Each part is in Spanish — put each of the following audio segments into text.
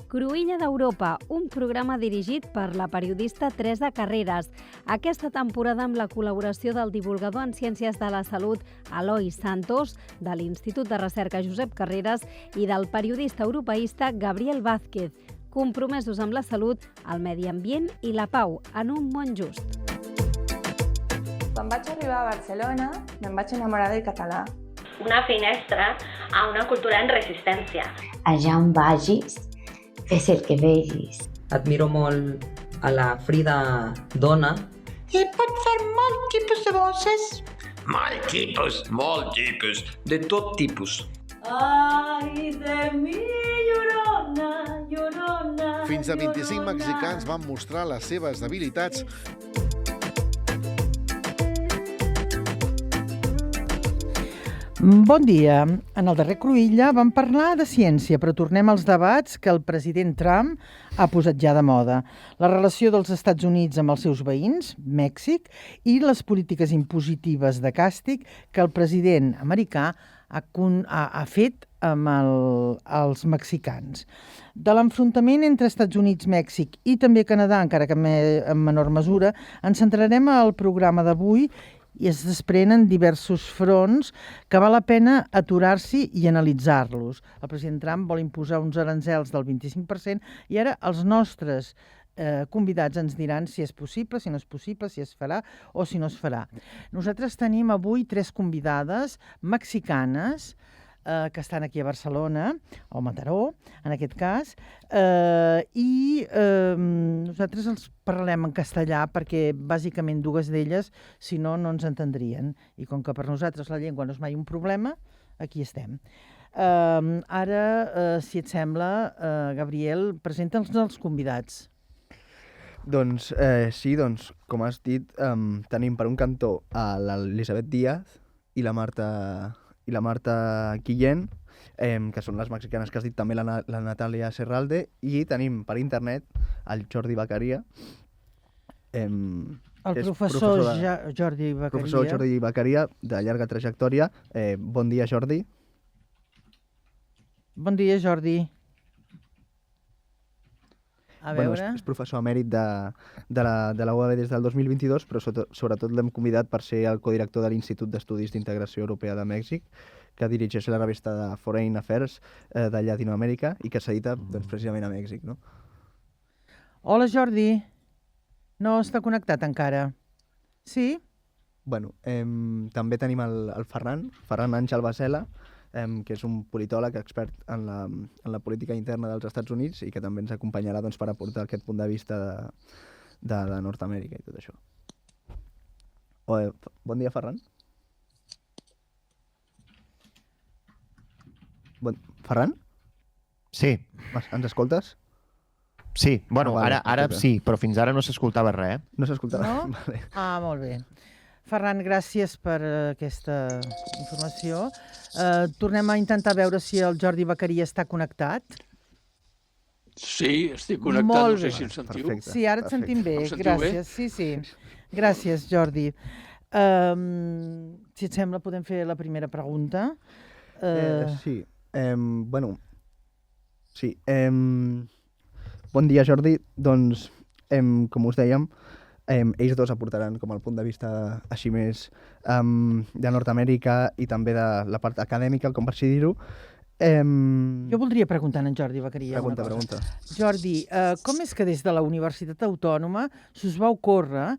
Cruïlla d'Europa, un programa dirigit per la periodista Teresa Carreras. Aquesta temporada amb la col·laboració del divulgador en Ciències de la Salut Eloi Santos, de l'Institut de Recerca Josep Carreras i del periodista europeista Gabriel Vázquez, compromesos amb la salut, el medi ambient i la pau en un món just. Quan vaig arribar a Barcelona, me'n vaig enamorar del català. Una finestra a una cultura en resistència. Allà on vagis, fes el que vegis. Admiro molt a la Frida Dona. I pot fer molt tipus de bosses. Molt tipus, de tot tipus. Ai, de mi, llorona, llorona. Fins a 25 mexicans van mostrar les seves habilitats. Bon dia. En el darrer Cruïlla vam parlar de ciència, però tornem als debats que el president Trump ha posat ja de moda. La relació dels Estats Units amb els seus veïns, Mèxic, i les polítiques impositives de càstig que el president americà ha fet amb els mexicans. De l'enfrontament entre Estats Units, Mèxic i també Canadà, encara que en menor mesura, ens centrarem al programa d'avui i es desprenen diversos fronts que val la pena aturar-s'hi i analitzar-los. El president Trump vol imposar uns aranzels del 25% i ara els nostres convidats ens diran si és possible, si no és possible, si es farà o si no es farà. Nosaltres tenim avui 3 convidades mexicanes que estan aquí a Barcelona, o Mataró, en aquest cas, i nosaltres els parlem en castellà perquè bàsicament 2 d'elles, si no, no ens entendrien. I com que per nosaltres la llengua no és mai un problema, aquí estem. Ara, si et sembla, Gabriel, presenta'ns els convidats. Doncs sí, com has dit, tenim per un cantó a l'Elisabet Díaz i la Marta Guillén, que són les mexicanes que has dit, també la Natàlia Serralde, i tenim per internet el Jordi Beccaria. El professor Jordi Beccaria. Professor Jordi Beccaria, de llarga trajectòria. Bon dia, Jordi. Bon dia, Jordi. A veure... És professor emèrit de la UAB des del 2022, però sobretot l'hem convidat per ser el codirector de l'Institut d'Estudis d'Integració Europea de Mèxic, que dirigeix la revista de Foreign Affairs de Llatinoamèrica i que s'edita precisament a Mèxic. Hola, Jordi. No està connectat encara. Sí? Bueno, també tenim el Ferran Àngel Basela, que és un politòleg expert en la política interna dels Estats Units i que també ens acompanyarà per aportar aquest punt de vista de Nord-Amèrica i tot això. Bon dia, Ferran. Ferran? Sí. Ens escoltes? Sí, bueno, ara sí, però fins ara no s'escoltava res. No s'escoltava res? No? Vale. Ah, molt bé. Ferran, gràcies per aquesta informació. Tornem a intentar veure si el Jordi Beccaria està connectat. Sí, estic connectat, no sé si em sentiu. Perfecte, sí, ara et sentim bé, gràcies. Bé? Sí. Gràcies, Jordi. Si et sembla, podem fer la primera pregunta. Sí. Bon dia, Jordi. Doncs, com us dèiem, ells 2 aportaran com el punt de vista així més de Nord-Amèrica i també de la part acadèmica, com per així dir-ho. Jo voldria preguntar a en Jordi Beccaria una cosa. Pregunta. Jordi, com és que des de la Universitat Autònoma s'us va ocórrer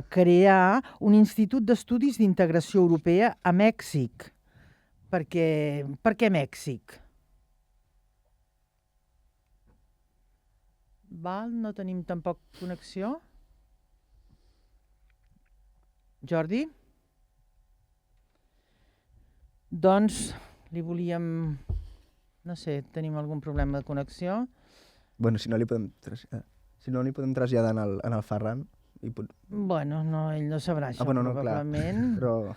crear un institut d'estudis d'integració europea a Mèxic? Per què Mèxic? No tenim tampoc connexió? Jordi? Doncs li volíem... No sé, tenim algun problema de connexió? Bueno, si no li podem traslladar en el Ferran. Bueno, no, ell no sabrà això, probablement. Però...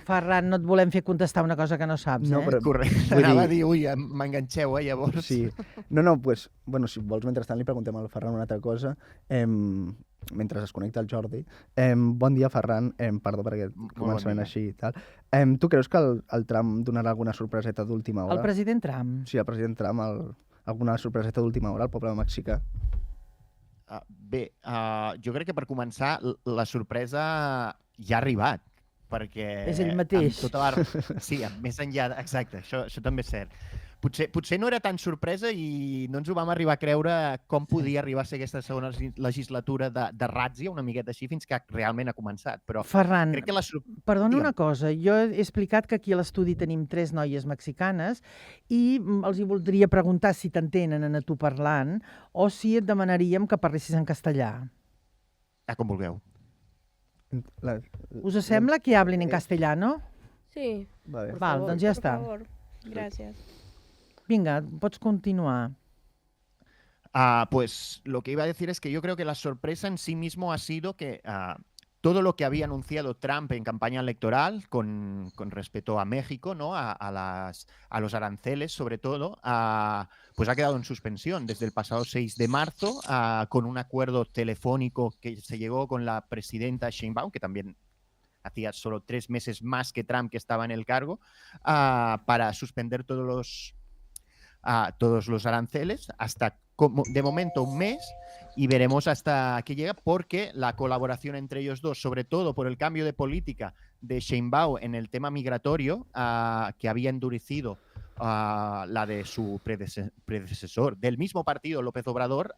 Ferran, no et volem fer contestar una cosa que no saps, No, però correcte. Anava a dir, ui, m'enganxeu, llavors. Sí. No, doncs, bueno, si vols, mentrestant li preguntem al Ferran una altra cosa. mentre es connecta el Jordi. Bon dia, Ferran. Perdó per aquest començament així i tal. Tu creus que el Trump donarà alguna sorpreseta d'última hora? El president Trump? Sí, el president Trump, alguna sorpreseta d'última hora al poble mexicà? Bé, jo crec que per començar la sorpresa ja ha arribat, perquè... És ell mateix. Sí, més enllà... Exacte, això també és cert. Potser no era tan sorpresa i no ens ho vam arribar a creure com podia arribar a ser aquesta segona legislatura de ràtzia, una miqueta així, fins que realment ha començat. Però Ferran, crec que perdona una cosa. Jo he explicat que aquí a l'estudi tenim 3 noies mexicanes i els hi voldria preguntar si t'entenen a tu parlant o si et demanaríem que parlessis en castellà. Com vulgueu. ¿Us sembla que hablen en castellano? Sí. Vale, doncs ja està. Por favor. Gracias. Venga, pots continuar. Pues lo que iba a decir es que yo creo que la sorpresa en sí mismo ha sido que todo lo que había anunciado Trump en campaña electoral con respecto a México, ¿no? a los aranceles sobre todo, pues ha quedado en suspensión desde el pasado 6 de marzo con un acuerdo telefónico que se llegó con la presidenta Sheinbaum, que también hacía solo 3 meses más que Trump, que estaba en el cargo, para suspender todos los aranceles hasta de momento un mes, y veremos hasta qué llega, porque la colaboración entre ellos dos, sobre todo por el cambio de política de Sheinbaum en el tema migratorio, que había endurecido la de su predecesor del mismo partido, López Obrador,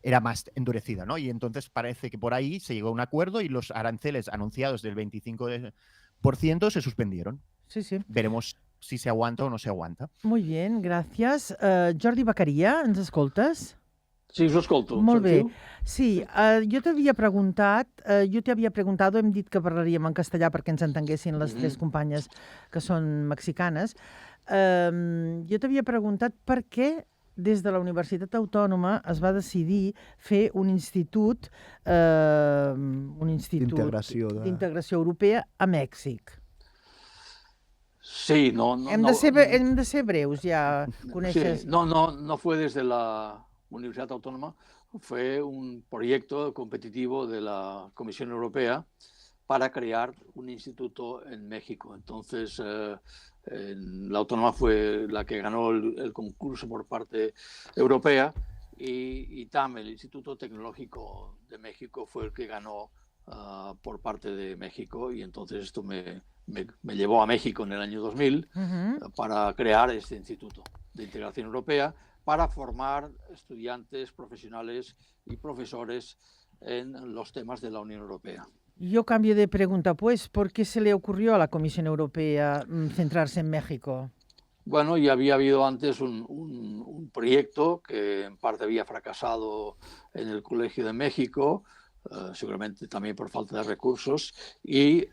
era más endurecida, ¿no? Y entonces parece que por ahí se llegó a un acuerdo y los aranceles anunciados del 25% se suspendieron. Sí, sí. Veremos si se aguanta o no se aguanta. Muy bien, gràcies. Jordi Beccaria, ens escoltes? Sí, us escolto. Molt bé. Sí, jo t'havia preguntat, hem dit que parlaríem en castellà perquè ens entenguessin les 3 companyes que són mexicanes. Jo t'havia preguntat per què des de la Universitat Autònoma es va decidir fer un institut d'integració europea a Mèxic. Sí, no. Hem de ser breus, ja coneixes. Sí, no fue desde la Universidad Autónoma, fue un proyecto competitivo de la Comisión Europea para crear un instituto en México. Entonces, la Autónoma fue la que ganó el concurso por parte europea y ITAM, el Instituto Tecnológico de México, fue el que ganó por parte de México, y entonces esto me llevó a México en el año 2000 para crear este Instituto de Integración Europea para formar estudiantes, profesionales y profesores en los temas de la Unión Europea. Yo cambio de pregunta, pues, ¿por qué se le ocurrió a la Comisión Europea centrarse en México? Bueno, ya había habido antes un proyecto que en parte había fracasado en el Colegio de México, seguramente también por falta de recursos, y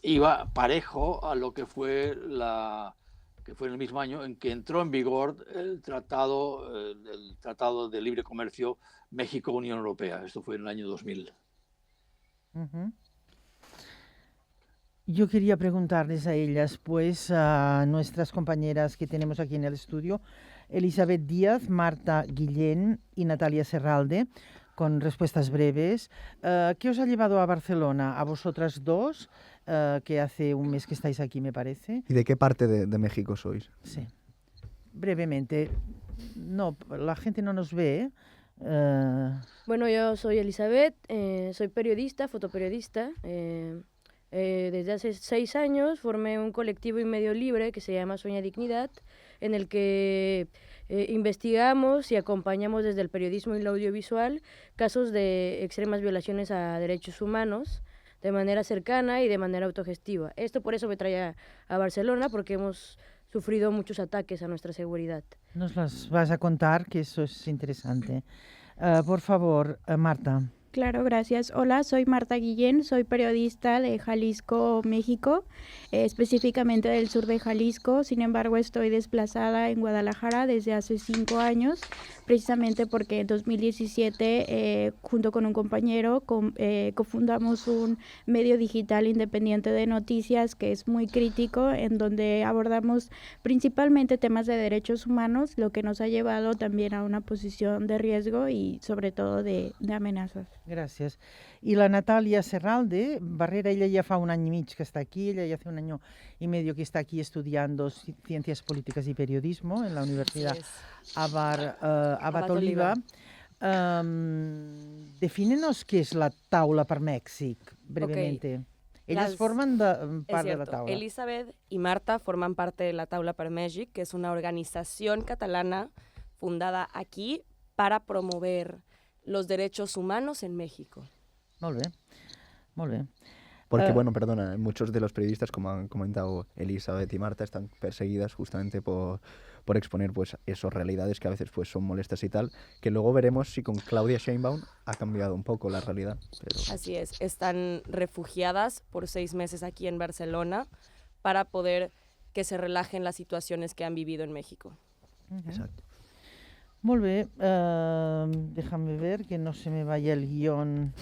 iba parejo a lo que fue en el mismo año en que entró en vigor el Tratado de Libre Comercio México-Unión Europea. Esto fue en el año 2000. Yo quería preguntarles a ellas, pues, a nuestras compañeras que tenemos aquí en el estudio, Elizabeth Díaz, Marta Guillén y Natalia Serralde, con respuestas breves. ¿Qué os ha llevado a Barcelona? A vosotras dos, que hace un mes que estáis aquí, me parece. ¿Y de qué parte de México sois? Sí. Brevemente. No, la gente no nos ve. Bueno, yo soy Elizabeth, soy periodista, fotoperiodista. Desde hace 6 años formé un colectivo y medio libre que se llama Sueña Dignidad, en el que investigamos y acompañamos desde el periodismo y el audiovisual casos de extremas violaciones a derechos humanos de manera cercana y de manera autogestiva. Esto por eso me trae a Barcelona, porque hemos sufrido muchos ataques a nuestra seguridad. Nos las vas a contar, que eso es interesante. Por favor, Marta. Claro, gracias. Hola, soy Marta Guillén, soy periodista de Jalisco, México, específicamente del sur de Jalisco. Sin embargo, estoy desplazada en Guadalajara desde hace 5 años, precisamente porque en 2017, junto con un compañero, cofundamos un medio digital independiente de noticias que es muy crítico, en donde abordamos principalmente temas de derechos humanos, lo que nos ha llevado también a una posición de riesgo y sobre todo de amenazas. Gràcies. I la Natàlia Serralde, Barrera, ella ja fa un any i mig que està aquí, ella ya hace un año y medio que está aquí estudiando Ciencias Políticas y Periodismo en la Universidad Abat Oliba. Defínenos qué es la taula per Mèxic, brevemente. Ellas forman parte de la taula. Elizabeth y Marta forman parte de la Taula per Mèxic, que es una organización catalana fundada aquí para promover los derechos humanos en México. Molt bé, molt bé. Porque, bueno, perdona, muchos de los periodistas, como han comentado Elizabeth y Marta, están perseguidas justamente por exponer pues esas realidades que a veces pues son molestas y tal, que luego veremos si con Claudia Sheinbaum ha cambiado un poco la realidad. Pero... Así es, están refugiadas por 6 meses aquí en Barcelona para poder que se relajen las situaciones que han vivido en México. Exacto. Molt bé, déjame ver que no se me vaya el guión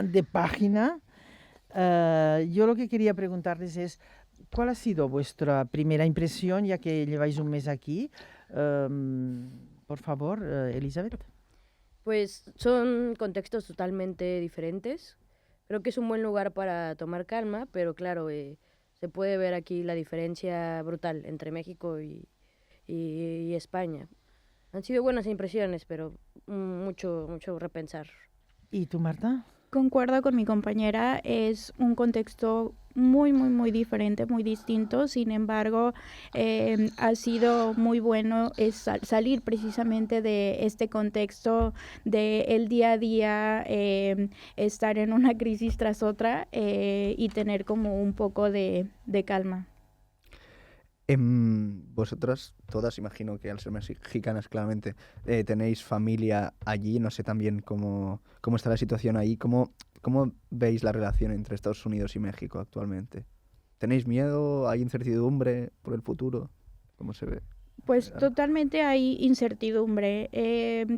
de página. Yo lo que quería preguntarles es, ¿cuál ha sido vuestra primera impresión, ya que lleváis un mes aquí? Por favor, Elizabeth. Pues son contextos totalmente diferentes. Creo que es un buen lugar para tomar calma, pero claro, se puede ver aquí la diferencia brutal entre México y España. Han sido buenas impresiones, pero mucho repensar. ¿Y tú, Marta? Concuerdo con mi compañera, es un contexto muy diferente, muy distinto. Sin embargo, ha sido muy bueno salir precisamente de este contexto del día a día, estar en una crisis tras otra y tener como un poco de calma. Vosotras todas, imagino que al ser mexicanas claramente, tenéis familia allí, no sé también cómo está la situación ahí, ¿cómo veis la relación entre Estados Unidos y México actualmente? ¿Tenéis miedo? ¿Hay incertidumbre por el futuro? ¿Cómo se ve? Pues totalmente hay incertidumbre.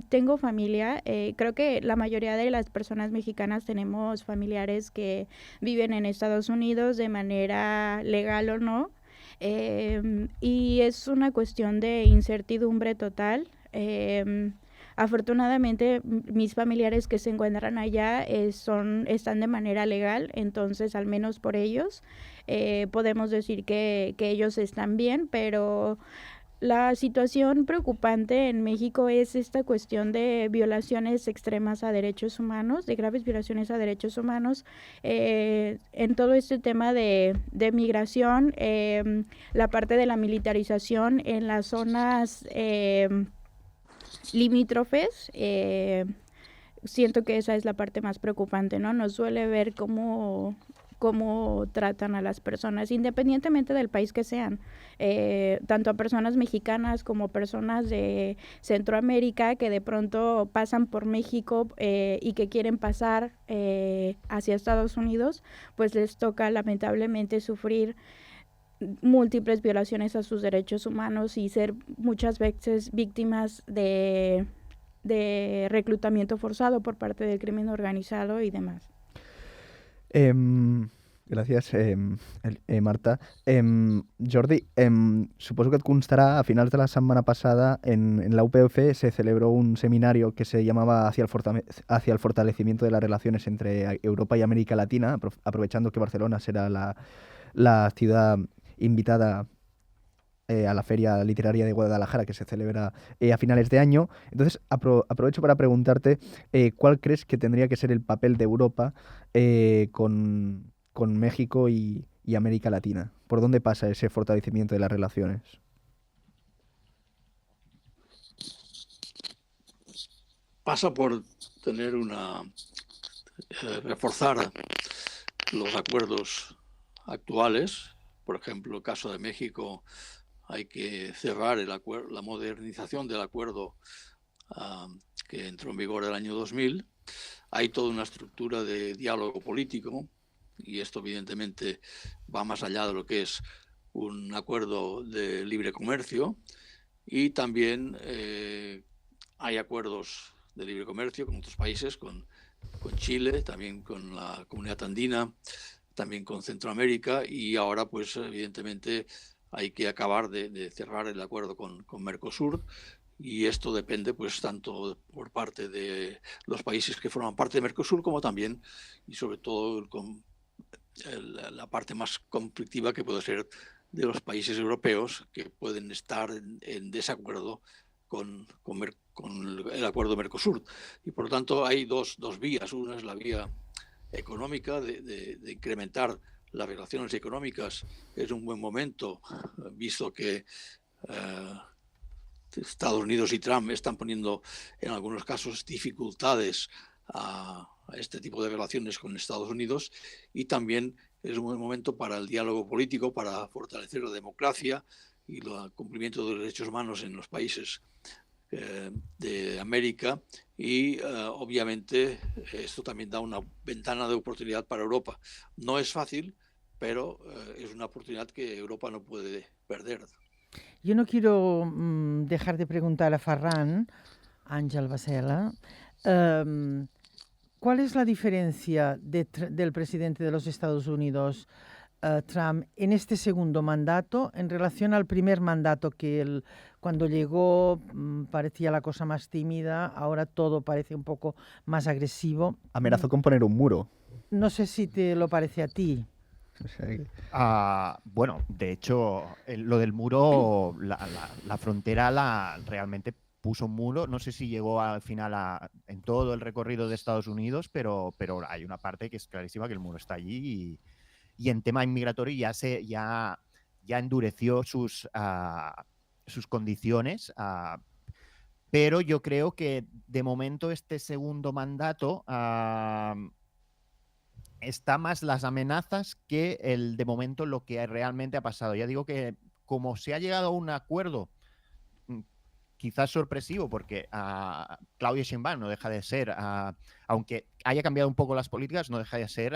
Tengo familia, creo que la mayoría de las personas mexicanas tenemos familiares que viven en Estados Unidos de manera legal o no. Y es una cuestión de incertidumbre total. Afortunadamente mis familiares que se encuentran allá están de manera legal, entonces al menos por ellos podemos decir que ellos están bien, pero la situación preocupante en México es esta cuestión de violaciones extremas a derechos humanos, de graves violaciones a derechos humanos, en todo este tema de migración, la parte de la militarización en las zonas limítrofes. Siento que esa es la parte más preocupante, ¿no? Nos suele ver cómo tratan a las personas, independientemente del país que sean, tanto a personas mexicanas como personas de Centroamérica que de pronto pasan por México y que quieren pasar hacia Estados Unidos, pues les toca lamentablemente sufrir múltiples violaciones a sus derechos humanos y ser muchas veces víctimas de reclutamiento forzado por parte del crimen organizado y demás. Gràcies, Marta. Jordi, suposo que et constarà, a finals de la setmana passada en la UPF se celebró un seminario que se llamaba Hacia el fortalecimiento de las relaciones entre Europa y América Latina, aprovechando que Barcelona será la ciudad invitada a la Feria Literaria de Guadalajara que se celebra a finales de año. Entonces aprovecho para preguntarte cuál crees que tendría que ser el papel de Europa con México y América Latina. ¿Por dónde pasa ese fortalecimiento de las relaciones? Pasa por tener reforzar los acuerdos actuales. Por ejemplo, el caso de México, hay que cerrar la modernización del acuerdo que entró en vigor el año 2000. Hay toda una estructura de diálogo político y esto evidentemente va más allá de lo que es un acuerdo de libre comercio, y también hay acuerdos de libre comercio con otros países, con Chile, también con la Comunidad Andina, también con Centroamérica, y ahora pues evidentemente hay que acabar de cerrar el acuerdo con Mercosur, y esto depende pues tanto por parte de los países que forman parte de Mercosur como también y sobre todo la parte más conflictiva que puede ser de los países europeos, que pueden estar en desacuerdo con el acuerdo Mercosur. Y por lo tanto hay dos vías. Una es la vía económica de incrementar las relaciones económicas. Es un buen momento, visto que Estados Unidos y Trump están poniendo en algunos casos dificultades a este tipo de relaciones con Estados Unidos, y también es un buen momento para el diálogo político, para fortalecer la democracia y el cumplimiento de los derechos humanos en los países de América, y obviamente esto también da una ventana de oportunidad para Europa. No es fácil, pero es una oportunidad que Europa no puede perder. Yo no quiero dejar de preguntar a Ferran, Ángel Basela, ¿cuál es la diferencia del presidente de los Estados Unidos, Trump, en este segundo mandato en relación al primer mandato, que él, cuando llegó parecía la cosa más tímida, ahora todo parece un poco más agresivo? Amenazó con poner un muro. No sé si te lo parece a ti. Bueno, de hecho, lo del muro, la frontera realmente puso un muro. No sé si llegó al final en todo el recorrido de Estados Unidos, pero hay una parte que es clarísima, que el muro está allí, y en tema inmigratorio ya endureció sus condiciones, pero yo creo que de momento este segundo mandato está más las amenazas que de momento lo que realmente ha pasado. Ya digo que como se ha llegado a un acuerdo quizás sorpresivo, porque Claudia Sheinbaum no deja de ser, aunque haya cambiado un poco las políticas, no deja de ser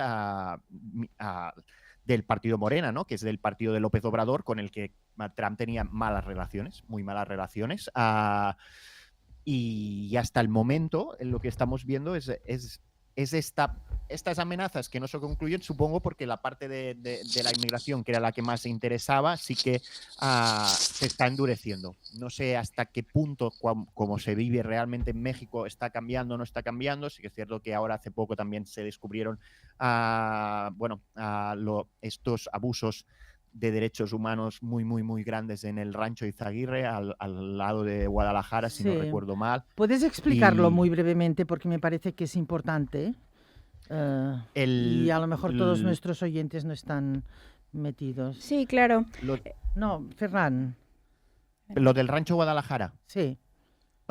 del partido Morena, ¿no? Que es del partido de López Obrador, con el que Trump tenía malas relaciones, muy malas relaciones. Y hasta el momento lo que estamos viendo es estas amenazas que no se concluyen, supongo porque la parte de la inmigración, que era la que más se interesaba, sí que se está endureciendo. No sé hasta qué punto, como se vive realmente en México, está cambiando o no está cambiando. Sí que es cierto que ahora hace poco también se descubrieron estos abusos de derechos humanos muy, muy, muy grandes en el rancho Izaguirre, al lado de Guadalajara, si no recuerdo mal. ¿Puedes explicarlo muy brevemente? Porque me parece que es importante. Y a lo mejor todos nuestros oyentes no están metidos. Sí, claro. No, Ferran. Lo del rancho Guadalajara. Sí.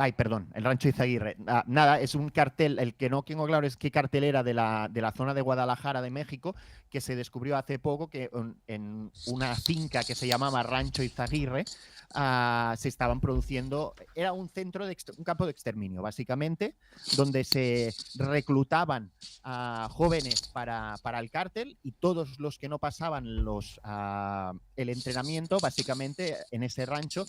Ay, perdón, el rancho Izaguirre. Nada, es un cartel, el que no tengo claro es qué cartel era de la zona de Guadalajara de México, que se descubrió hace poco que en una finca que se llamaba Rancho Izaguirre se estaban produciendo, era un campo de exterminio, básicamente, donde se reclutaban a jóvenes para el cártel, y todos los que no pasaban el entrenamiento, básicamente, en ese rancho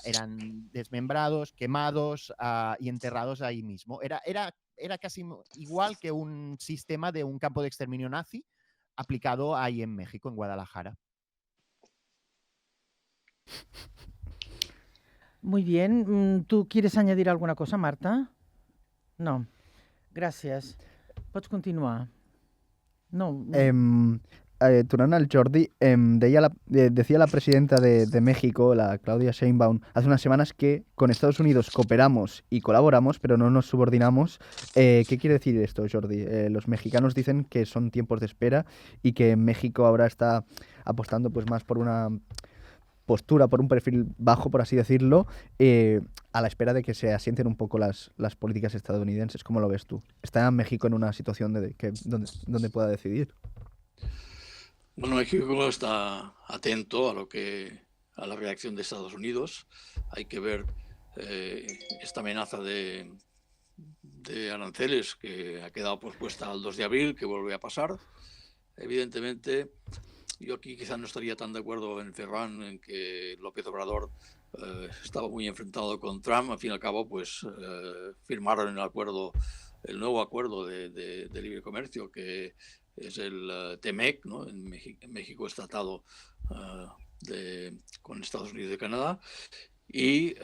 eran desmembrados, quemados y enterrados ahí mismo. Era casi igual que un sistema de un campo de exterminio nazi aplicado ahí en México, en Guadalajara. Muy bien. ¿Tú quieres añadir alguna cosa, Marta? No. Gràcies. Pots continuar. No. Tornant al Jordi, decía la presidenta de México, la Claudia Sheinbaum, hace unas semanas que con Estados Unidos cooperamos y colaboramos, pero no nos subordinamos. ¿Qué quiere decir esto, Jordi? Los mexicanos dicen que son tiempos de espera y que México ahora está apostando pues más por una postura, por un perfil bajo, por así decirlo, a la espera de que se asienten un poco las políticas estadounidenses. ¿Cómo lo ves tú? ¿Está México en una situación donde pueda decidir? Bueno, México está atento a la reacción de Estados Unidos. Hay que ver esta amenaza de de aranceles que ha quedado pospuesta al 2 de abril, que vuelve a pasar. Evidentemente, yo aquí quizás no estaría tan de acuerdo en Ferran en que López Obrador estaba muy enfrentado con Trump. Al fin y al cabo, pues firmaron el nuevo acuerdo de libre comercio, que es el TEMEC, ¿no? En México está atado con Estados Unidos y Canadá. Y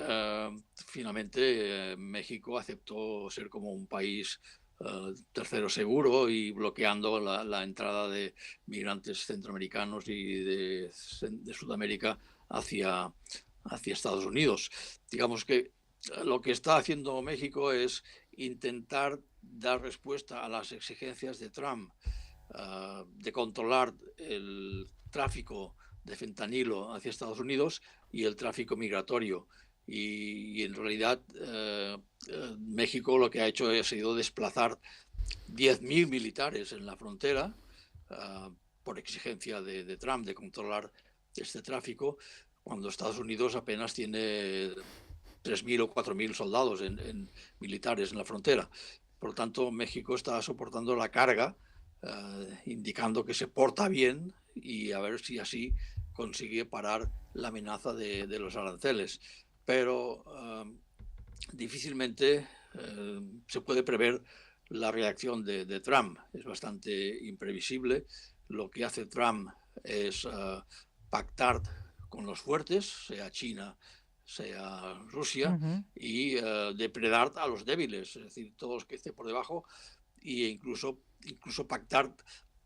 finalmente México aceptó ser como un país tercero seguro y bloqueando la entrada de migrantes centroamericanos y de Sudamérica hacia Estados Unidos. Digamos que lo que está haciendo México es intentar dar respuesta a las exigencias de Trump de controlar el tráfico de fentanilo hacia Estados Unidos y el tráfico migratorio. Y en realidad México lo que ha hecho ha sido desplazar 10.000 militares en la frontera por exigencia de Trump de controlar este tráfico, cuando Estados Unidos apenas tiene 3.000 o 4.000 soldados militares en la frontera. Por lo tanto, México está soportando la carga, indicando que se porta bien, y a ver si así consigue parar la amenaza de los aranceles. Pero difícilmente se puede prever la reacción de Trump. Es bastante imprevisible. Lo que hace Trump es pactar con los fuertes, sea China, sea Rusia, y depredar a los débiles, es decir, todos los que estén por debajo, e incluso pactar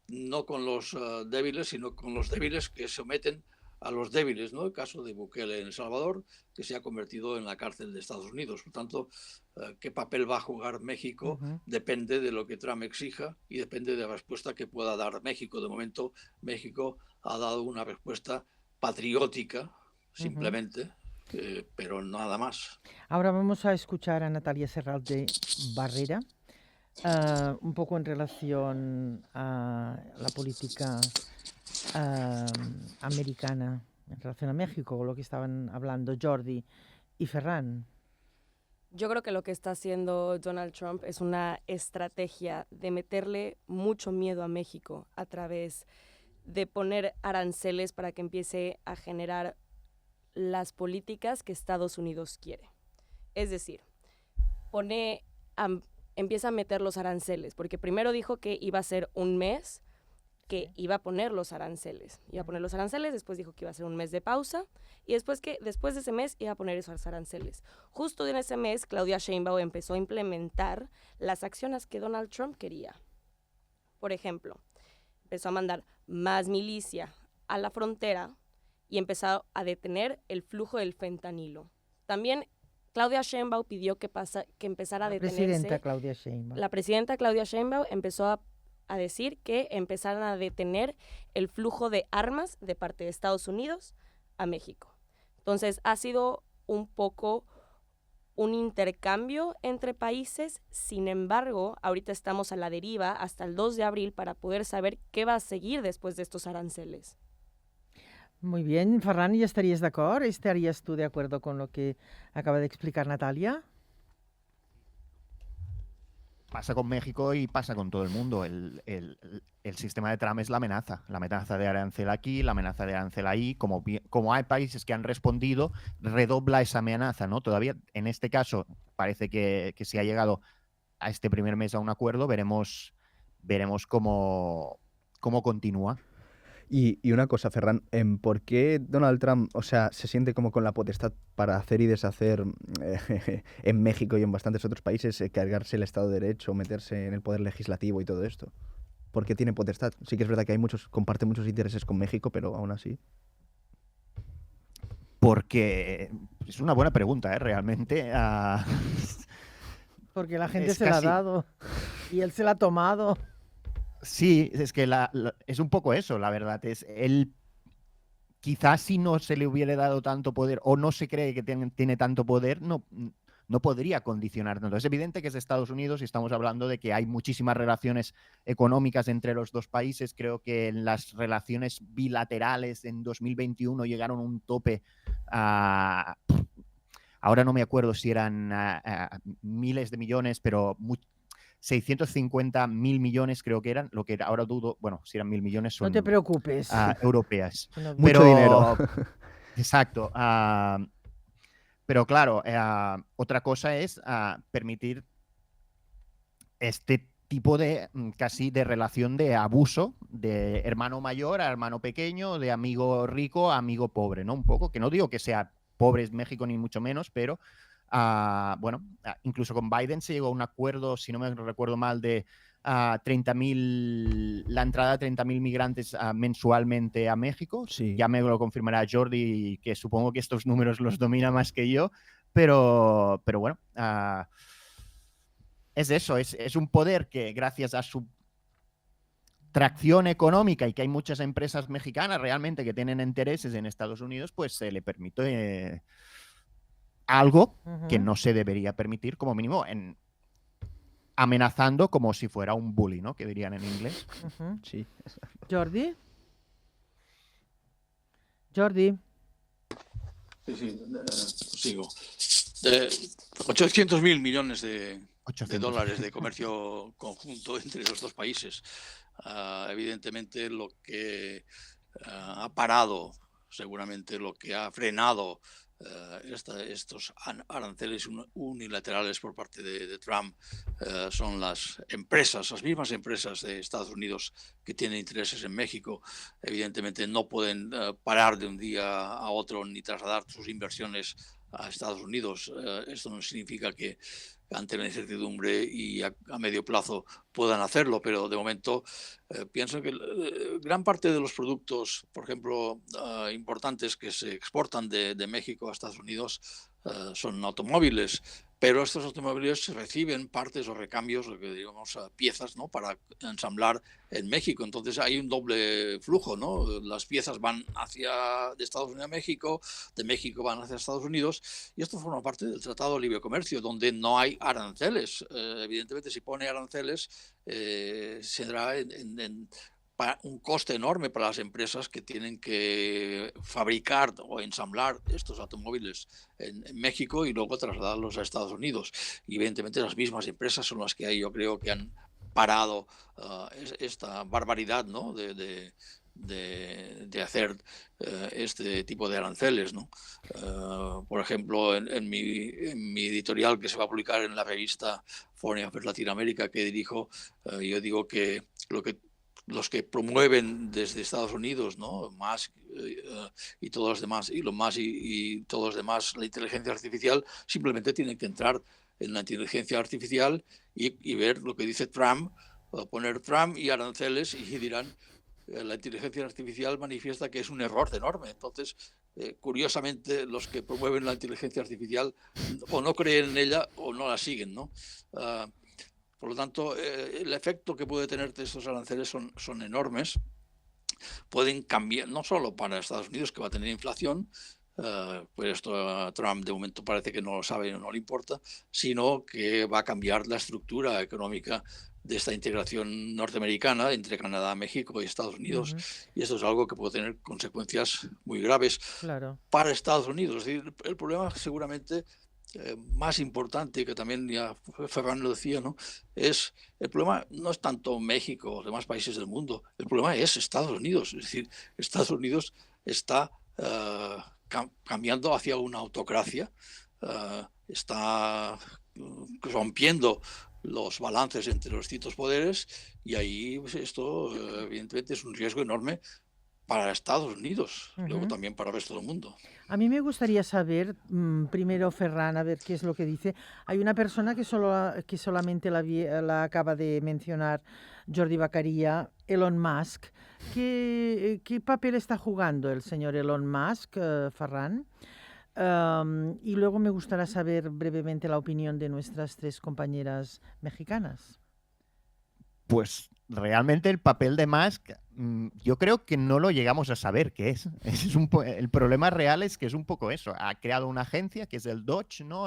no con los débiles, sino con los débiles que someten a los débiles, ¿no? El caso de Bukele en El Salvador, que se ha convertido en la cárcel de Estados Unidos. Por tanto, qué papel va a jugar México depende de lo que Trump exija y depende de la respuesta que pueda dar México. De momento, México ha dado una respuesta patriótica, simplemente, pero nada más. Ahora vamos a escuchar a Natalia Serral de Barrera, un poco en relación a la política americana en relación a México, lo que estaban hablando Jordi y Ferran. Yo creo que lo que está haciendo Donald Trump es una estrategia de meterle mucho miedo a México a través de poner aranceles para que empiece a generar las políticas que Estados Unidos quiere. Es decir, empieza a meter los aranceles, porque primero dijo que iba a ser un mes que iba a poner los aranceles. Después dijo que iba a ser un mes de pausa, y después de ese mes iba a poner esos aranceles. Justo en ese mes, Claudia Sheinbaum empezó a implementar las acciones que Donald Trump quería. Por ejemplo, empezó a mandar más milicia a la frontera y empezó a detener el flujo del fentanilo. También Claudia Sheinbaum pidió que empezara a detenerse. La presidenta Claudia Sheinbaum empezó a decir que empezaran a detener el flujo de armas de parte de Estados Unidos a México. Entonces, ha sido un poco un intercambio entre países. Sin embargo, ahorita estamos a la deriva hasta el 2 de abril para poder saber qué va a seguir después de estos aranceles. Muy bien. Ferran, ¿ya estarías de acuerdo? ¿Estarías tú de acuerdo con lo que acaba de explicar Natalia? Pasa con México y pasa con todo el mundo. El sistema de Trump es la amenaza de arancel aquí, la amenaza de arancel ahí. Como hay países que han respondido, redobla esa amenaza, ¿no? Todavía, en este caso, parece que se ha llegado a este primer mes a un acuerdo. Veremos cómo continúa. Y una cosa, Ferran, ¿por qué Donald Trump, se siente como con la potestad para hacer y deshacer en México y en bastantes otros países, cargarse el Estado de Derecho, meterse en el poder legislativo y todo esto? ¿Por qué tiene potestad? Sí que es verdad que comparte muchos intereses con México, pero aún así. Porque es una buena pregunta, realmente. Porque la gente se la ha dado y él se la ha tomado. Sí, es que es un poco eso, la verdad. Él, quizás si no se le hubiera dado tanto poder o no se cree que tiene tanto poder, no podría condicionar tanto. Es evidente que es Estados Unidos y estamos hablando de que hay muchísimas relaciones económicas entre los dos países. Creo que en las relaciones bilaterales en 2021 llegaron a un tope a ahora no me acuerdo si eran miles de millones, pero 650.000 millones creo que eran, lo que ahora dudo, bueno, si eran 1.000 millones son No te preocupes. europeas. Mucho dinero. Exacto. Pero claro, otra cosa es permitir este tipo de casi de relación de abuso de hermano mayor a hermano pequeño, de amigo rico a amigo pobre, ¿no? Un poco, que no digo que sea pobre México ni mucho menos, pero incluso con Biden se llegó a un acuerdo, si no me recuerdo mal, de la entrada de 30.000 migrantes mensualmente a México. Sí. Ya me lo confirmará Jordi, que supongo que estos números los domina más que yo, pero bueno, es eso, es un poder que gracias a su tracción económica y que hay muchas empresas mexicanas realmente que tienen intereses en Estados Unidos, pues se le permite algo que no se debería permitir, como mínimo, amenazando como si fuera un bully, ¿no? Que dirían en inglés. Sí. Jordi? Sí, sigo. 800.000 millones de dólares de comercio conjunto entre los dos países. Evidentemente lo que ha parado, seguramente lo que ha frenado estos aranceles unilaterales por parte de Trump son las mismas empresas de Estados Unidos que tienen intereses en México. Evidentemente no pueden parar de un día a otro ni trasladar sus inversiones a Estados Unidos. Esto no significa que ante la incertidumbre y a medio plazo puedan hacerlo, pero de momento pienso que gran parte de los productos, por ejemplo, importantes que se exportan de México a Estados Unidos son automóviles, pero estos automóviles reciben partes o recambios, lo que digamos piezas, ¿no?, para ensamblar en México. Entonces hay un doble flujo, ¿no? Las piezas van de Estados Unidos a México, de México van hacia Estados Unidos, y esto forma parte del Tratado de Libre Comercio, donde no hay aranceles. Evidentemente, si pone aranceles, será un coste enorme para las empresas que tienen que fabricar o ensamblar estos automóviles en México y luego trasladarlos a Estados Unidos. Y evidentemente las mismas empresas son las que yo creo que han parado esta barbaridad, ¿no?, de hacer este tipo de aranceles, ¿no? Por ejemplo, en mi editorial que se va a publicar en la revista Foreign Affairs Latinoamérica que dirijo, yo digo que los que promueven desde Estados Unidos, ¿no?, Musk y todos los demás, y todos los demás, la inteligencia artificial, simplemente tienen que entrar en la inteligencia artificial y ver lo que dice Trump, poner Trump y aranceles y dirán la inteligencia artificial manifiesta que es un error enorme. Entonces, curiosamente, los que promueven la inteligencia artificial o no creen en ella o no la siguen, ¿no? Por lo tanto, el efecto que puede tener estos aranceles son enormes. Pueden cambiar, no solo para Estados Unidos, que va a tener inflación, pues esto Trump de momento parece que no lo sabe o no le importa, sino que va a cambiar la estructura económica de esta integración norteamericana entre Canadá, México y Estados Unidos. Y esto es algo que puede tener consecuencias muy graves para Estados Unidos. Es decir, el problema seguramente más importante, que también ya Ferran lo decía, ¿no?, es el problema no es tanto México o demás países del mundo, el problema es Estados Unidos. Es decir, Estados Unidos está cambiando hacia una autocracia, está rompiendo los balances entre los distintos poderes, y ahí pues, esto evidentemente es un riesgo enorme para Estados Unidos, luego también para el resto del mundo. A mí me gustaría saber, primero Ferran, a ver qué es lo que dice. Hay una persona que solamente la acaba de mencionar, Jordi Beccaria, Elon Musk. ¿Qué papel está jugando el señor Elon Musk, Ferran? Y luego me gustaría saber brevemente la opinión de nuestras tres compañeras mexicanas. Pues realmente el papel de Musk, yo creo que no lo llegamos a saber qué es. El problema real es que es un poco eso. Ha creado una agencia que es el DOGE, ¿no?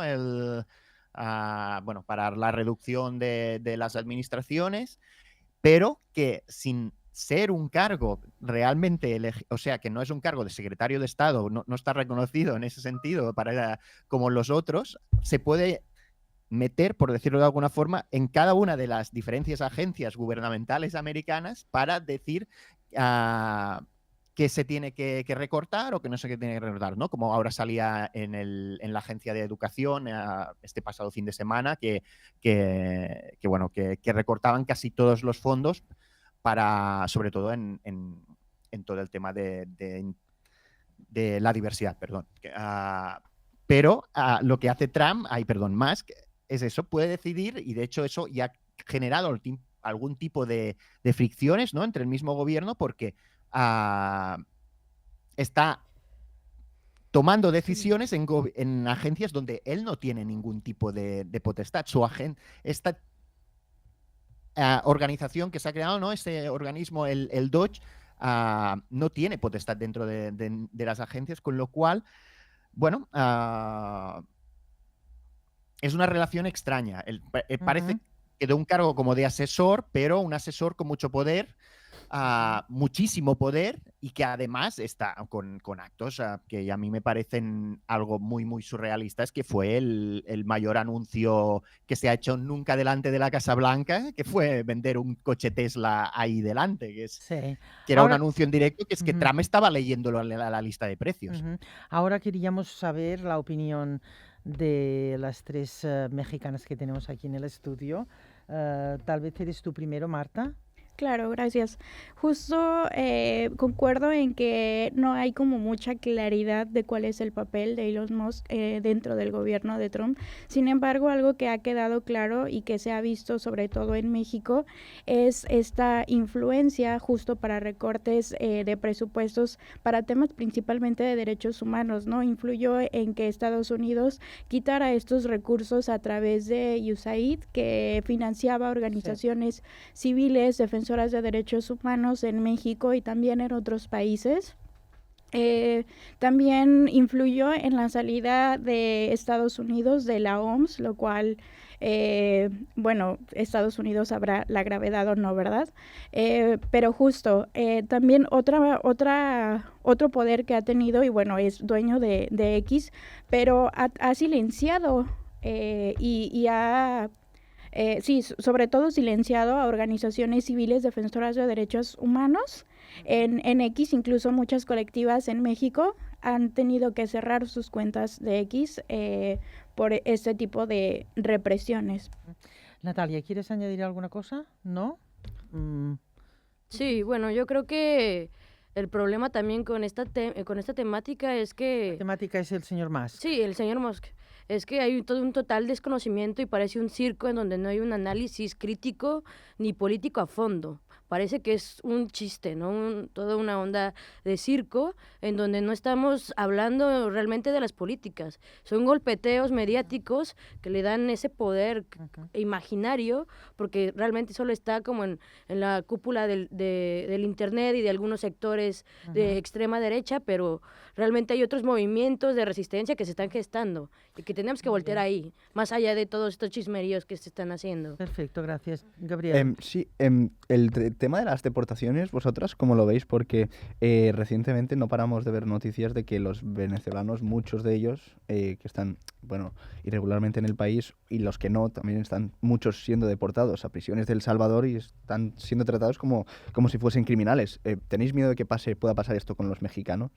Para la reducción de las administraciones, pero que sin ser un cargo realmente, o sea, que no es un cargo de secretario de Estado, no está reconocido en ese sentido como los otros, se puede meter, por decirlo de alguna forma, en cada una de las diferentes agencias gubernamentales americanas para decir que se tiene que recortar o que no se tiene que recortar, ¿no? Como ahora salía en la agencia de educación este pasado fin de semana que recortaban casi todos los fondos sobre todo en todo el tema de la diversidad, perdón. Pero lo que hace Musk es eso, puede decidir, y de hecho eso ya ha generado algún tipo de fricciones, ¿no?, entre el mismo gobierno, porque está tomando decisiones en agencias donde él no tiene ningún tipo de potestad. Esta organización que se ha creado, ¿no?, este organismo, el DOGE, no tiene potestad dentro de las agencias, con lo cual, bueno, es una relación extraña. Parece que de un cargo como de asesor, pero un asesor con mucho poder, muchísimo poder, y que además está con actos que a mí me parecen algo muy, muy surrealistas, que fue el mayor anuncio que se ha hecho nunca delante de la Casa Blanca, que fue vender un coche Tesla ahí delante, que era un anuncio en directo, que es que Trump estaba leyéndolo en la lista de precios. Ahora queríamos saber la opinión de las tres mexicanas que tenemos aquí en el estudio. Tal vez eres tú primero, Marta. Claro, gracias. Justo concuerdo en que no hay como mucha claridad de cuál es el papel de Elon Musk dentro del gobierno de Trump. Sin embargo, algo que ha quedado claro y que se ha visto sobre todo en México es esta influencia justo para recortes de presupuestos para temas principalmente de derechos humanos, ¿no? Influyó en que Estados Unidos quitara estos recursos a través de USAID, que financiaba organizaciones civiles, defensoras de derechos humanos en México y también en otros países. También influyó en la salida de Estados Unidos de la OMS, lo cual, Estados Unidos sabrá la gravedad o no, ¿verdad? Pero justo, también otro poder que ha tenido, y bueno, es dueño de X, pero ha silenciado y ha... sobre todo silenciado a organizaciones civiles defensoras de derechos humanos. En X, incluso muchas colectivas en México han tenido que cerrar sus cuentas de X por este tipo de represiones. Natalia, ¿quieres añadir alguna cosa? ¿No? Sí, bueno, yo creo que el problema también con esta temática es que... La temática es el señor Musk. Sí, el señor Musk. Es que hay todo un total desconocimiento y parece un circo en donde no hay un análisis crítico ni político a fondo. Parece que es un chiste, ¿no? Toda una onda de circo en donde no estamos hablando realmente de las políticas. Son golpeteos mediáticos que le dan ese poder imaginario, porque realmente solo está como en la cúpula del internet y de algunos sectores de extrema derecha, pero realmente hay otros movimientos de resistencia que se están gestando y que tenemos que voltear ahí, más allá de todos estos chismeríos que se están haciendo. Perfecto, gracias. Gabriel. El tema de las deportaciones, ¿vosotras cómo lo veis? Porque recientemente no paramos de ver noticias de que los venezolanos, muchos de ellos, que están, irregularmente en el país, y los que no, también están muchos siendo deportados a prisiones de El Salvador y están siendo tratados como si fuesen criminales. ¿Tenéis miedo de que pueda pasar esto con los mexicanos?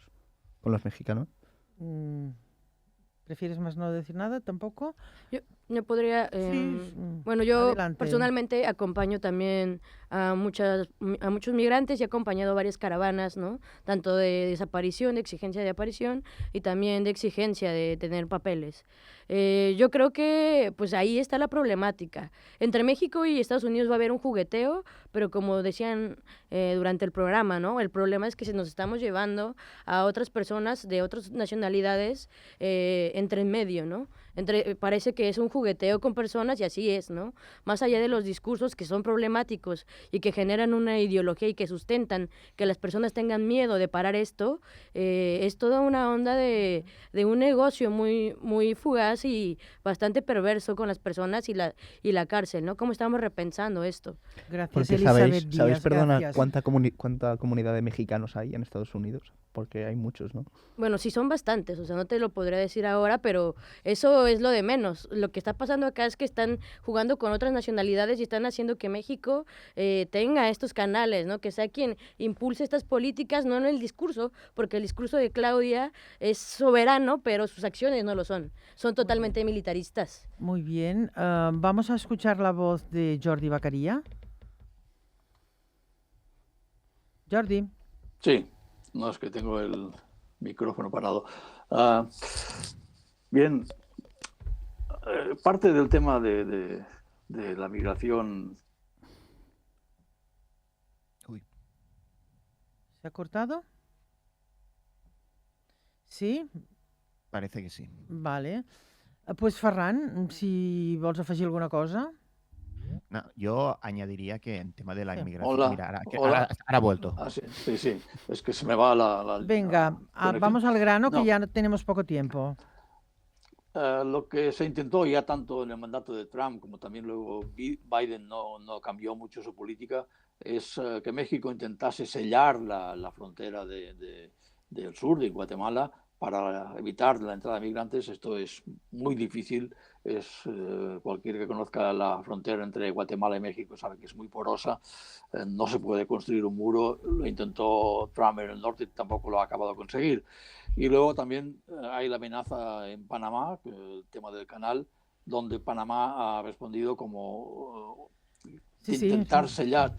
¿Prefieres más no decir nada tampoco? Yo podría... yo adelante. Personalmente acompaño también a muchos migrantes y he acompañado varias caravanas, ¿no? Tanto de desaparición, de exigencia de aparición y también de exigencia de tener papeles. Yo creo que pues ahí está la problemática. Entre México y Estados Unidos va a haber un jugueteo, pero como decían durante el programa, ¿no? El problema es que se nos estamos llevando a otras personas de otras nacionalidades entre en medio, ¿no? Parece que es un jugueteo con personas y así es, ¿no? Más allá de los discursos que son problemáticos y que generan una ideología y que sustentan que las personas tengan miedo de parar esto, es toda una onda de un negocio muy, muy fugaz y bastante perverso con las personas y la cárcel, ¿no? ¿Cómo estamos repensando esto? Gracias, Porque Elizabeth Díaz. ¿sabéis, perdona, Gracias. cuánta comunidad de mexicanos hay en Estados Unidos? Porque hay muchos, ¿no? Bueno, sí son bastantes, o sea, no te lo podría decir ahora, pero eso es lo de menos. Lo que está pasando acá es que están jugando con otras nacionalidades y están haciendo que México tenga estos canales, ¿no? Que sea quien impulse estas políticas, no en el discurso, porque el discurso de Claudia es soberano, pero sus acciones no lo son. Son totalmente militaristas. Muy bien. Vamos a escuchar la voz de Jordi Bacaría. Jordi. Sí, no es que tengo el micrófono parado. Bien, parte del tema de la migración. ¿Se ha cortado? Sí? Parece que sí. Vale. Pues Ferran, si vols afegir alguna cosa. No, yo añadiría que en tema de la inmigración... Hola, Mira, hola. ahora ha vuelto. Sí, es que se me va la Venga, vamos al grano, que ya tenemos poco tiempo. Lo que se intentó ya tanto en el mandato de Trump como también luego Biden no cambió mucho su política, es que México intentase sellar la frontera del sur de Guatemala para evitar la entrada de migrantes. Esto es muy difícil. Cualquiera que conozca la frontera entre Guatemala y México sabe que es muy porosa. No se puede construir un muro. Lo intentó Trump en el norte y tampoco lo ha acabado de conseguir. Y luego también hay la amenaza en Panamá, el tema del canal, donde Panamá ha respondido como intentar sellar,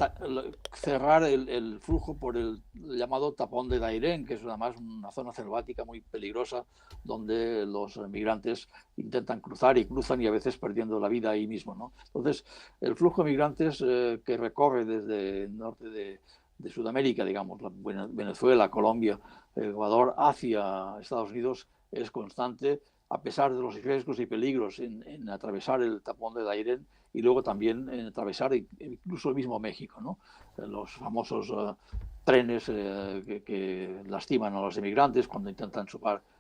cerrar el flujo por el llamado tapón de Dairén, que es además una zona selvática muy peligrosa, donde los migrantes intentan cruzar y cruzan y a veces perdiendo la vida ahí mismo, ¿no? Entonces, el flujo de migrantes que recorre desde el norte de Sudamérica, digamos, Venezuela, Colombia, Ecuador, hacia Estados Unidos, es constante, a pesar de los riesgos y peligros en atravesar el tapón de Dairén y luego también en atravesar incluso el mismo México, ¿no? Los famosos trenes que lastiman a los inmigrantes cuando intentan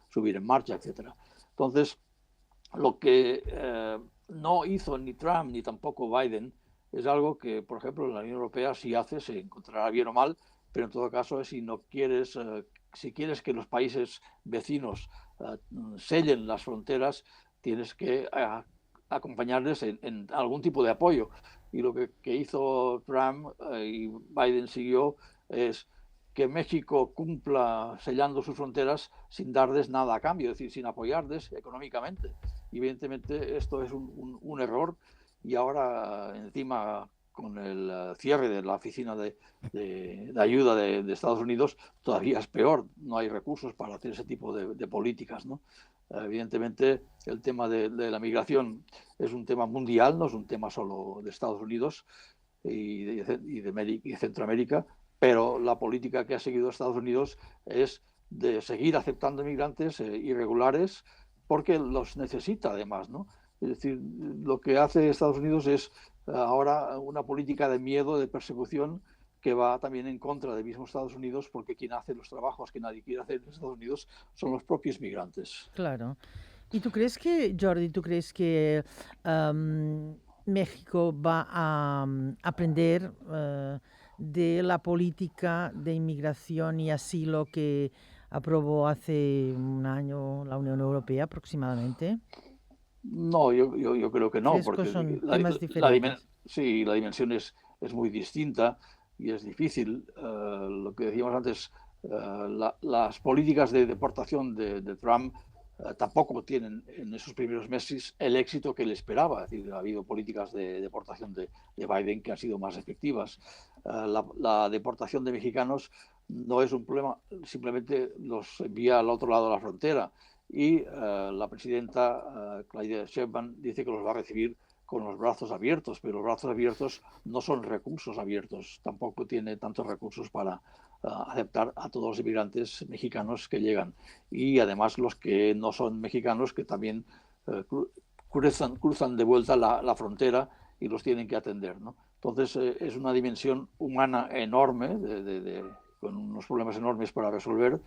subir en marcha, etc. Entonces, lo que no hizo ni Trump ni tampoco Biden es algo que, por ejemplo, la Unión Europea sí hace, se encontrará bien o mal, pero en todo caso, si quieres que los países vecinos sellen las fronteras, tienes que acompañarles en algún tipo de apoyo. Y lo que hizo Trump y Biden siguió es que México cumpla sellando sus fronteras sin darles nada a cambio, es decir, sin apoyarles económicamente. Y evidentemente esto es un error, y ahora encima con el cierre de la oficina de ayuda de Estados Unidos todavía es peor, no hay recursos para hacer ese tipo de políticas, ¿no? Evidentemente el tema de la migración es un tema mundial, no es un tema solo de Estados Unidos y de Centroamérica, pero la política que ha seguido Estados Unidos es de seguir aceptando migrantes irregulares porque los necesita además, ¿no? Es decir, lo que hace Estados Unidos es ahora una política de miedo, de persecución, que va también en contra del mismo Estados Unidos, porque quien hace los trabajos que nadie quiere hacer en Estados Unidos son los propios migrantes. Claro. ¿Y tú crees que, Jordi, México va a aprender de la política de inmigración y asilo que aprobó hace un año la Unión Europea aproximadamente? No, yo creo que no, porque son temas diferentes. La dimensión es muy distinta y es difícil. Lo que decíamos antes, las políticas de deportación de Trump tampoco tienen en esos primeros meses el éxito que él esperaba. Es decir, ha habido políticas de deportación de Biden que han sido más efectivas. La deportación de mexicanos no es un problema, simplemente los envía al otro lado de la frontera. Y la presidenta Claudia Sheinbaum dice que los va a recibir con los brazos abiertos, pero los brazos abiertos no son recursos abiertos, tampoco tiene tantos recursos para aceptar a todos los inmigrantes mexicanos que llegan. Y además los que no son mexicanos, que también cruzan de vuelta la frontera y los tienen que atender, ¿no? Entonces es una dimensión humana enorme, con unos problemas enormes para resolver,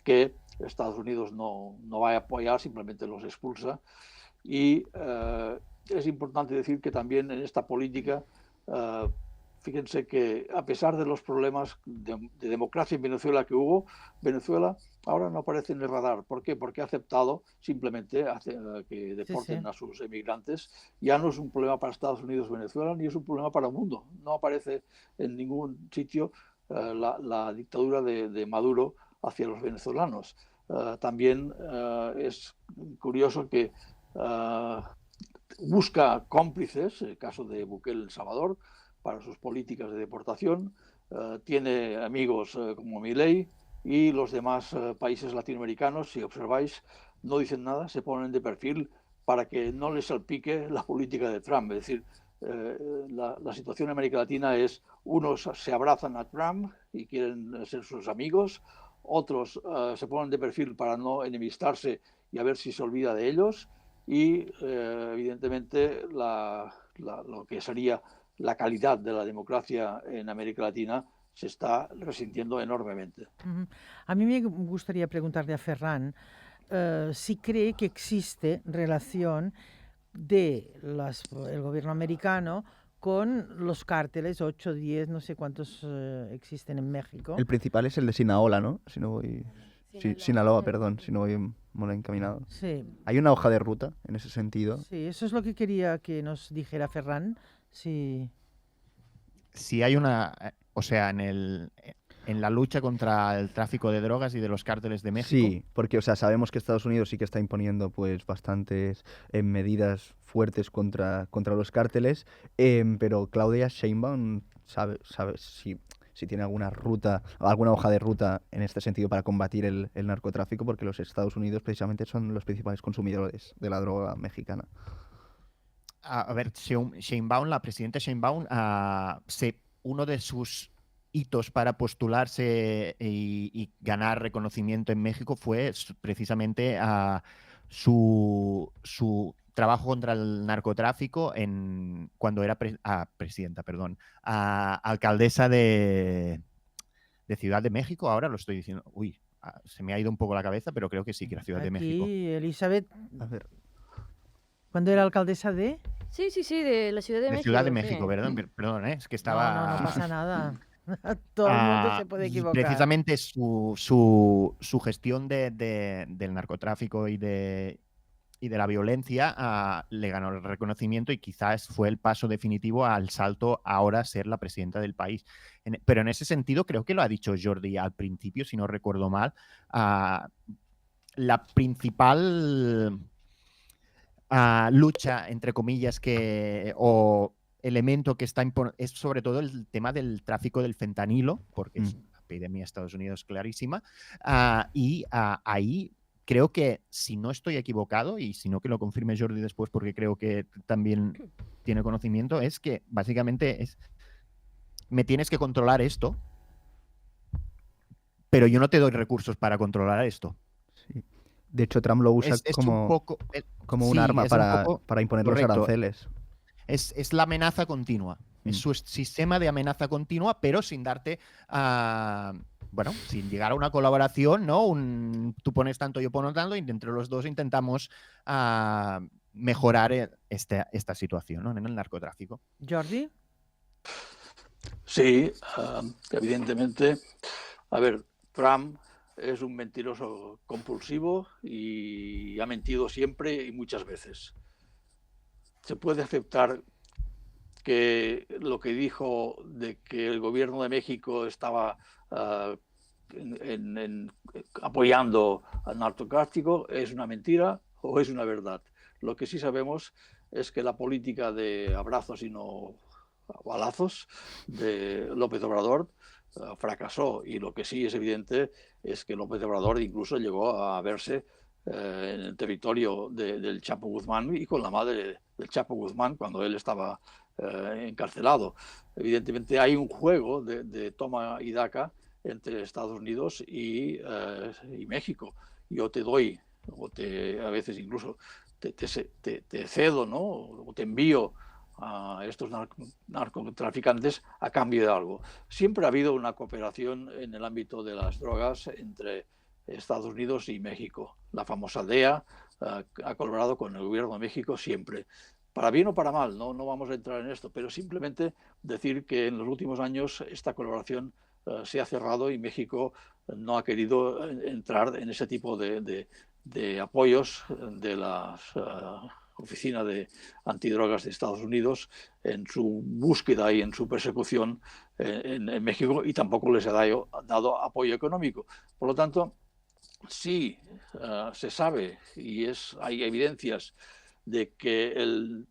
que Estados Unidos no va a apoyar, simplemente los expulsa. Y es importante decir que también en esta política, fíjense que a pesar de los problemas de democracia en Venezuela que hubo, Venezuela ahora no aparece en el radar. ¿Por qué? Porque ha aceptado simplemente que deporten a sus emigrantes. Ya no es un problema para Estados Unidos Venezuela, ni es un problema para el mundo. No aparece en ningún sitio la dictadura de Maduro hacia los venezolanos. También es curioso que busca cómplices, el caso de Bukele en Salvador, para sus políticas de deportación. Tiene amigos como Milei, y los demás países latinoamericanos, si observáis, no dicen nada, se ponen de perfil para que no les salpique la política de Trump. Es decir, la situación en América Latina es, unos se abrazan a Trump y quieren ser sus amigos, otros se ponen de perfil para no enemistarse y a ver si se olvida de ellos, y evidentemente lo que sería la calidad de la democracia en América Latina se está resintiendo enormemente. A mí me gustaría preguntarle a Ferran si cree que existe relación del gobierno americano con los cárteles, 8, 10, no sé cuántos existen en México. El principal es el de Sinaloa, ¿no? Sinaloa, perdón, si no voy mal encaminado. Sí. ¿Hay una hoja de ruta en ese sentido? Sí, eso es lo que quería que nos dijera Ferran. Sí. Si hay una... O sea, en la lucha contra el tráfico de drogas y de los cárteles de México. Sí, porque o sea, sabemos que Estados Unidos sí que está imponiendo pues bastantes medidas fuertes contra los cárteles, pero Claudia Sheinbaum sabe si tiene alguna ruta, alguna hoja de ruta en este sentido para combatir el narcotráfico, porque los Estados Unidos precisamente son los principales consumidores de la droga mexicana. A ver, Sheinbaum, la presidenta Sheinbaum, uno de sus hitos para postularse y ganar reconocimiento en México fue precisamente su trabajo contra el narcotráfico cuando era alcaldesa de Ciudad de México. Ahora lo estoy diciendo. Uy, se me ha ido un poco la cabeza, pero creo que sí, que era Ciudad de México. Elizabeth, a ver. ¿Cuándo era alcaldesa de? Sí, de la Ciudad de México. De Ciudad de México, sí. Perdón, es que estaba... No pasa nada. Todo el mundo se puede equivocar. Precisamente su gestión del narcotráfico y de la violencia le ganó el reconocimiento y quizás fue el paso definitivo al salto ahora a ser la presidenta del país. Pero en ese sentido creo que lo ha dicho Jordi al principio, si no recuerdo mal, la principal lucha, entre comillas, o elemento que está es sobre todo el tema del tráfico del fentanilo, porque es una epidemia en Estados Unidos clarísima, y ahí creo que, si no estoy equivocado, y si no que lo confirme Jordi después porque creo que también tiene conocimiento, es que básicamente me tienes que controlar esto, pero yo no te doy recursos para controlar esto. Sí. De hecho, Trump lo usa como un arma para imponer los aranceles. Es la amenaza continua. Es su sistema de amenaza continua, pero sin darte, sin llegar a una colaboración, ¿no? Tú pones tanto, yo pongo tanto, y entre los dos intentamos mejorar esta situación, ¿no? En el narcotráfico. Jordi. Sí, evidentemente. A ver, Trump es un mentiroso compulsivo y ha mentido siempre y muchas veces. Se puede aceptar que lo que dijo de que el gobierno de México estaba apoyando al narcotráfico es una mentira o es una verdad. Lo que sí sabemos es que la política de abrazos y no balazos de López Obrador fracasó, y lo que sí es evidente es que López Obrador incluso llegó a verse en el territorio del Chapo Guzmán y con la madre del Chapo Guzmán cuando él estaba encarcelado. Evidentemente hay un juego de toma y daca entre Estados Unidos y México. Yo te doy, a veces incluso te cedo, ¿no? O te envío a estos narcotraficantes a cambio de algo. Siempre ha habido una cooperación en el ámbito de las drogas entre Estados Unidos y México. La famosa DEA ha colaborado con el gobierno de México siempre. Para bien o para mal, no vamos a entrar en esto, pero simplemente decir que en los últimos años esta colaboración se ha cerrado y México no ha querido entrar en ese tipo de apoyos de la Oficina de Antidrogas de Estados Unidos en su búsqueda y en su persecución en México, y tampoco les ha dado apoyo económico. Por lo tanto, sí se sabe y hay evidencias de que el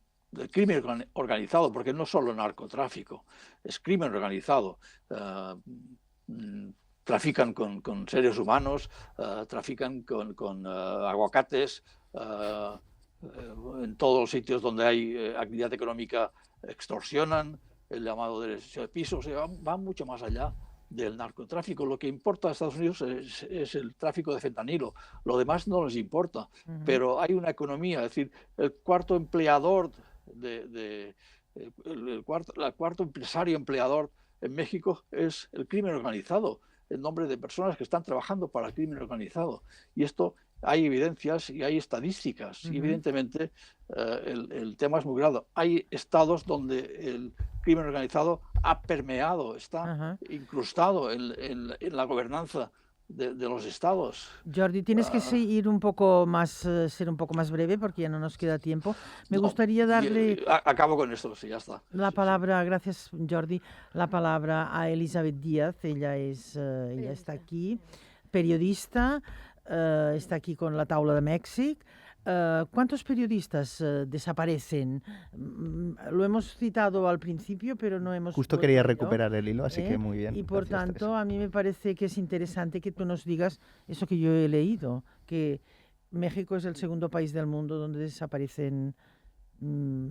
crimen organizado, porque no solo narcotráfico, es crimen organizado, trafican con seres humanos, trafican con aguacates, en todos los sitios donde hay actividad económica extorsionan, el llamado derecho de piso, o sea, van mucho más allá del narcotráfico. Lo que importa a Estados Unidos es el tráfico de fentanilo, lo demás no les importa, pero hay una economía, es decir, el cuarto empleador el cuarto empresario empleador en México es el crimen organizado, en nombre de personas que están trabajando para el crimen organizado. Y esto hay evidencias y hay estadísticas. Y evidentemente el tema es muy grave. Hay estados donde el crimen organizado ha permeado, está incrustado en la gobernanza de los estados. Jordi, tienes que ser un poco más breve porque ya no nos queda tiempo. Me gustaría darle... Acabo con esto, sí, ya está. La palabra, gracias Jordi, la palabra a Elisabet Díaz. Ella está aquí, periodista, está aquí con la Taula de Mèxic. ¿Cuántos periodistas desaparecen? Lo hemos citado al principio, pero no hemos... Justo quería recuperar el hilo, así que muy bien. Y por tanto, a mí me parece que es interesante que tú nos digas eso que yo he leído, que México es el segundo país del mundo donde desaparecen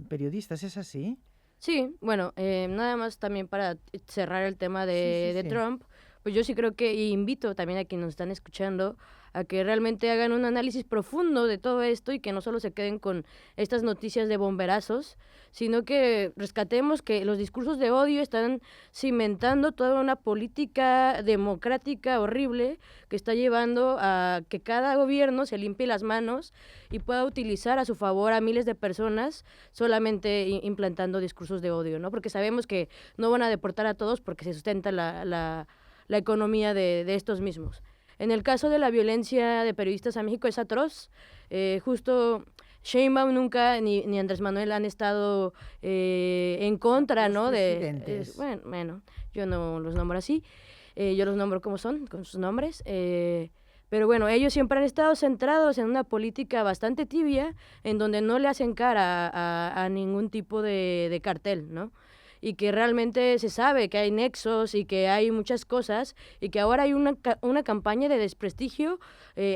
periodistas. ¿Es así? Sí, bueno, nada más también para cerrar el tema de Trump, pues yo sí creo que, y invito también a quienes nos están escuchando, a que realmente hagan un análisis profundo de todo esto y que no solo se queden con estas noticias de bomberazos, sino que rescatemos que los discursos de odio están cimentando toda una política democrática horrible que está llevando a que cada gobierno se limpie las manos y pueda utilizar a su favor a miles de personas solamente implantando discursos de odio, ¿no? Porque sabemos que no van a deportar a todos porque se sustenta la economía de estos mismos. En el caso de la violencia de periodistas a México es atroz. Justo Sheinbaum nunca ni Andrés Manuel han estado en contra, ¿no? Bueno, yo no los nombro así. Yo los nombro como son, con sus nombres. Pero bueno, ellos siempre han estado centrados en una política bastante tibia, en donde no le hacen cara a ningún tipo de cartel, ¿no? Y que realmente se sabe que hay nexos y que hay muchas cosas y que ahora hay una campaña de desprestigio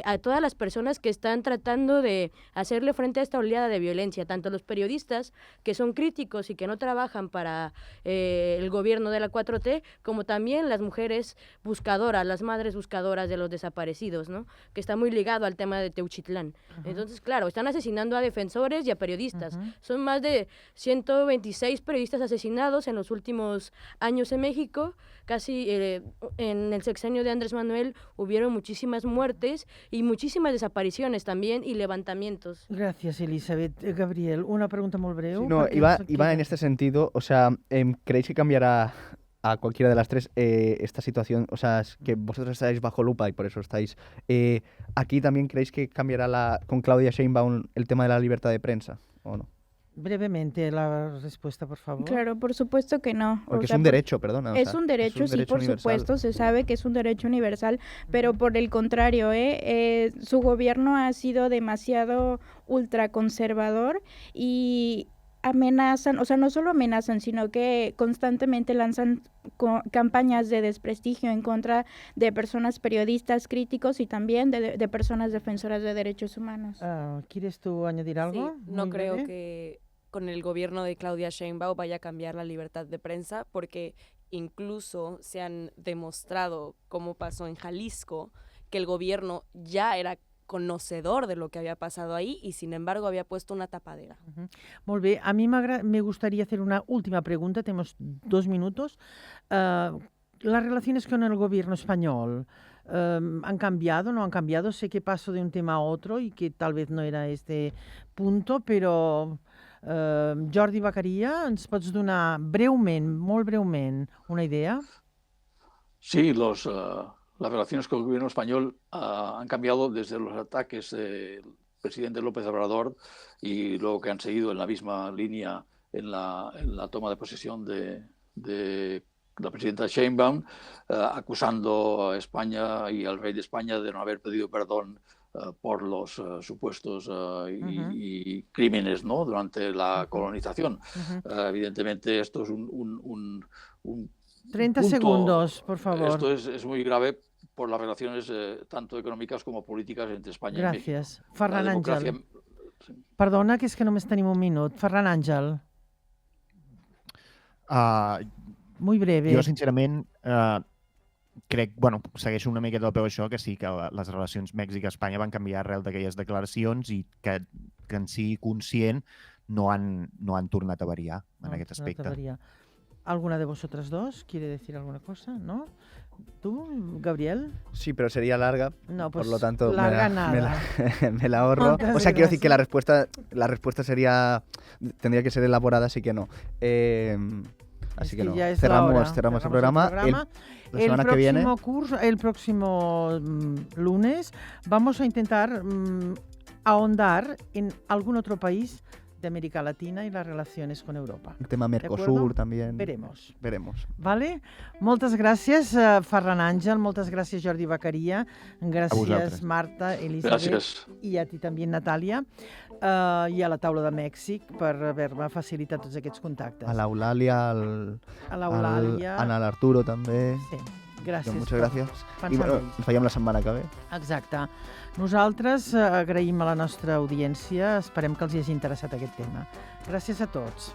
a todas las personas que están tratando de hacerle frente a esta oleada de violencia, tanto los periodistas que son críticos y que no trabajan para el gobierno de la 4T, como también las mujeres buscadoras, las madres buscadoras de los desaparecidos, ¿no? Que está muy ligado al tema de Teuchitlán. Entonces, claro, están asesinando a defensores y a periodistas. Son más de 126 periodistas asesinados en los últimos años en México. Casi en el sexenio de Andrés Manuel hubieron muchísimas muertes y muchísimas desapariciones también y levantamientos. Gracias, Elisabet. Gabriel, una pregunta muy breve. Sí, no, iba en este sentido, o sea, ¿creéis que cambiará a cualquiera de las tres esta situación? O sea, es que vosotros estáis bajo lupa y por eso estáis aquí. ¿También creéis que cambiará con Claudia Sheinbaum el tema de la libertad de prensa o no? Brevemente la respuesta, por favor. Claro, por supuesto que no. Porque es un derecho, perdona. Es un derecho, sí, por supuesto, se sabe que es un derecho universal, pero por el contrario, su gobierno ha sido demasiado ultraconservador y amenazan, o sea, no solo amenazan, sino que constantemente lanzan campañas de desprestigio en contra de personas periodistas críticos y también de personas defensoras de derechos humanos. ¿Quieres tú añadir algo? Sí, no creo que con el gobierno de Claudia Sheinbaum vaya a cambiar la libertad de prensa, porque incluso se han demostrado, como pasó en Jalisco, que el gobierno ya era conocedor de lo que había pasado ahí y sin embargo había puesto una tapadera. Molt bé, a mí me gustaría hacer una última pregunta, tenemos 2 minutos. Las relaciones con el gobierno español han cambiado, no han cambiado? Sé que paso de un tema a otro y que tal vez no era este punto, però Jordi Vacaria, ens pots donar breument, molt breument, una idea? Sí, las relaciones con el gobierno español han cambiado desde los ataques del presidente López Obrador y luego que han seguido en la misma línea en la toma de posesión de la presidenta Sheinbaum, acusando a España y al rey de España de no haber pedido perdón por los supuestos y crímenes, ¿no?, durante la colonización. Evidentemente esto es un 30 punto, segundos, por favor. Esto es muy grave por las relaciones tanto econòmiques com polítiques entre Espanya i México. Gràcies. Ferran Àngel. Perdona, que és que només tenim un minut. Ferran Àngel. Muy breve. Jo, sincerament, crec, segueixo una miqueta al peu això, que sí que les relacions Mèxic-Espanya van canviar arrel d'aquelles declaracions i que en si conscient no han tornat a variar en aquest aspecte. ¿Alguna de vosotras dos quiere decir alguna cosa? ¿No? ¿Tú, Gabriel? Sí, pero sería larga, no, pues por lo tanto me la ahorro. O sea, quiero decir que la respuesta tendría que ser elaborada, así que no. Así que no. Cerramos el programa. La semana que viene. El próximo lunes vamos a intentar ahondar en algún otro país de América Latina y las relaciones con Europa. El tema Mercosur también. Veremos. Vale? Moltes gràcies, Ferran Àngel, moltes gràcies, Jordi Vacaria, gràcies, Marta, Elisabet, i a ti també, Natàlia, i a la taula de Mèxic per haver-me facilitat tots aquests contactes. A l'Eulàlia, a l'Arturo també. Sí. Gràcies. Muchas gracias. I ens veiem la setmana que ve. Exacte. Nosaltres agraïm a la nostra audiència, esperem que els hagi interessat aquest tema. Gràcies a tots.